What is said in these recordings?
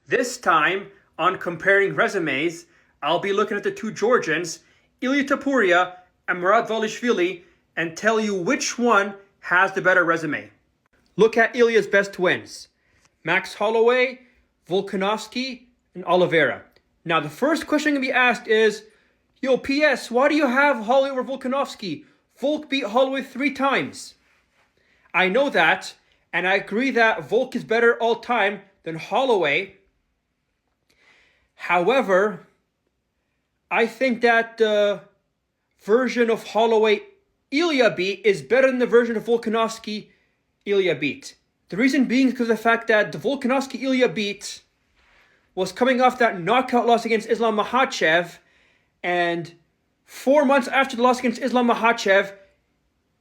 This time, on comparing resumes, I'll be looking at the two Georgians, Ilia Topuria and Merab Dvalishvili, and tell you which one has the better resume. Look at Ilia's best wins. Max Holloway, Volkanovski, and Oliveira. Now, the first question going to be asked is, yo, P.S., why do you have Holloway over Volkanovski? Volk beat Holloway 3 times. I know that, and I agree that Volk is better all time than Holloway. However, I think that the version of Holloway Ilia beat is better than the version of Volkanovski Ilia beat. The reason being is because of the fact that the Volkanovski Ilia beat was coming off that knockout loss against Islam Makhachev, and 4 months after the loss against Islam Makhachev,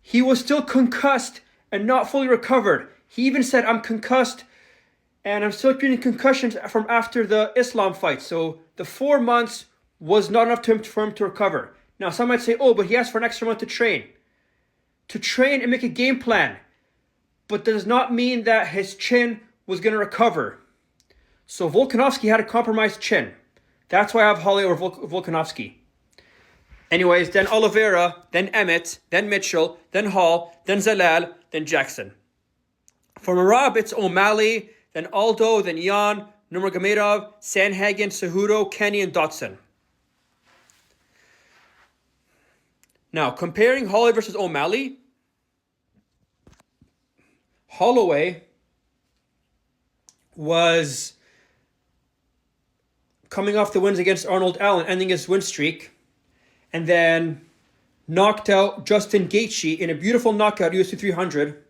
he was still concussed and not fully recovered. He even said, I'm concussed and I'm still getting concussions from after the Islam fight. So the 4 months was not enough for him to recover. Now, some might say, oh, but he asked for an extra month to train. To train and make a game plan. But does not mean that his chin was going to recover. So Volkanovski had a compromised chin. That's why I have Holloway over Volkanovski. Anyways, then Oliveira, then Emmett, then Mitchell, then Hall, then Zalal, then Jackson. For Merab, it's O'Malley, then Aldo, then Jan, Nurmagomedov, Sandhagen, Cejudo, Kenny, and Dotson. Now, comparing Holloway versus O'Malley, Holloway was coming off the wins against Arnold Allen, ending his win streak, and then knocked out Justin Gaethje in a beautiful knockout, UFC 300.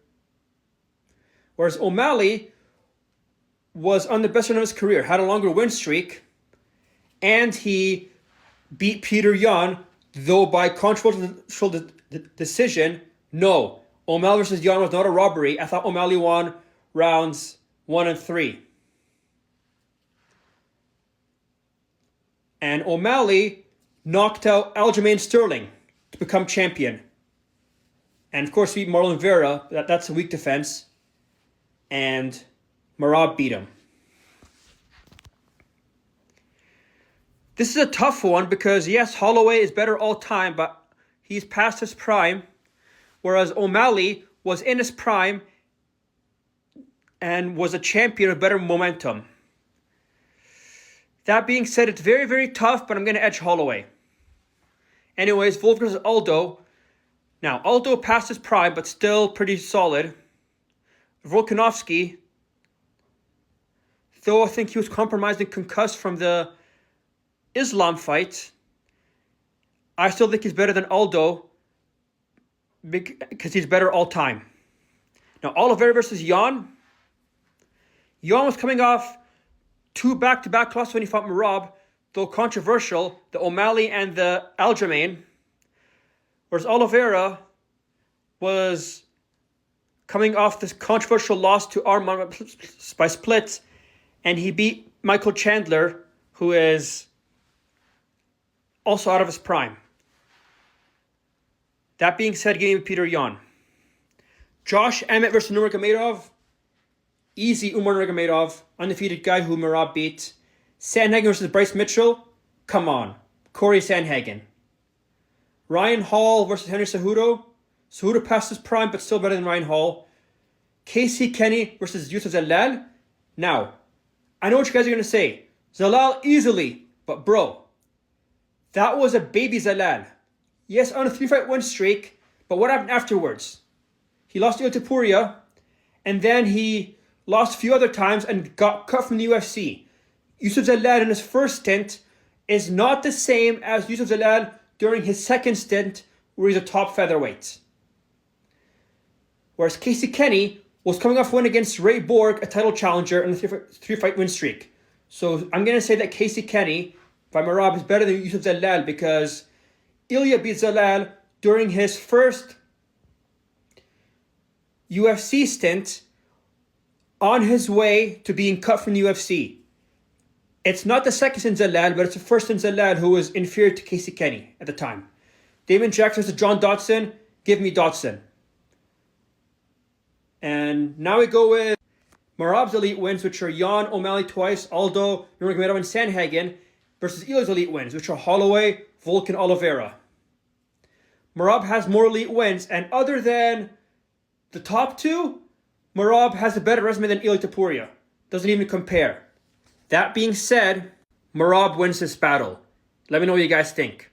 Whereas O'Malley was on the best run of his career, had a longer win streak, and he beat Peter Yan, though by controversial decision. No, O'Malley versus Yan was not a robbery. I thought O'Malley won rounds 1 and 3. And O'Malley knocked out Aljamain Sterling to become champion. And of course, he beat Marlon Vera. That's a weak defense. And Merab beat him. This is a tough one because, yes, Holloway is better all time, but he's past his prime. Whereas O'Malley was in his prime and was a champion with better momentum. That being said, it's very, very tough, but I'm going to edge Holloway. Anyways, Volk versus Aldo. Now, Aldo passed his prime, but still pretty solid. Volkanovski, though I think he was compromised and concussed from the Islam fight, I still think he's better than Aldo because he's better all time. Now, Oliveira versus Jan. Jan was coming off 2 back-to-back losses when he fought Merab, though controversial, the O'Malley and the Aljamain. Whereas Oliveira was coming off this controversial loss to Arman by split, and he beat Michael Chandler, who is also out of his prime. That being said, give me Peter Yan. Josh Emmett versus Nurmagomedov. Easy Umar Nurmagomedov, undefeated guy who Merab beat. Sandhagen versus Bryce Mitchell. Come on. Corey Sandhagen. Ryan Hall versus Henry Cejudo. Cejudo passed his prime, but still better than Ryan Hall. Casey Kenny versus Yusuf Zalal. Now, I know what you guys are going to say. Zalal easily, but bro, that was a baby Zalal. Yes, on a 3-fight win streak, but what happened afterwards? He lost to Topuria, and then he lost a few other times and got cut from the UFC. Yusuf Zalal in his first stint is not the same as Yusuf Zalal during his second stint, where he's a top featherweight. Whereas Casey Kenny was coming off a win against Ray Borg, a title challenger, in a 3-fight win streak. So I'm going to say that Casey Kenny by Merab is better than Yusuf Zalal because Ilia beat Zalal during his first UFC stint on his way to being cut from the UFC. It's not the second in Zalal, but it's the first in Zalal who was inferior to Casey Kenny at the time. Damon Jackson versus John Dotson. Give me Dotson. And now we go with Merab's elite wins, which are Jan O'Malley twice, Aldo, Nurmagomedov, and Sandhagen, versus Ilia's elite wins, which are Holloway, Volkan, Oliveira. Merab has more elite wins, and other than the top two, Merab has a better resume than Ilia Topuria. Doesn't even compare. That being said, Merab wins this battle. Let me know what you guys think.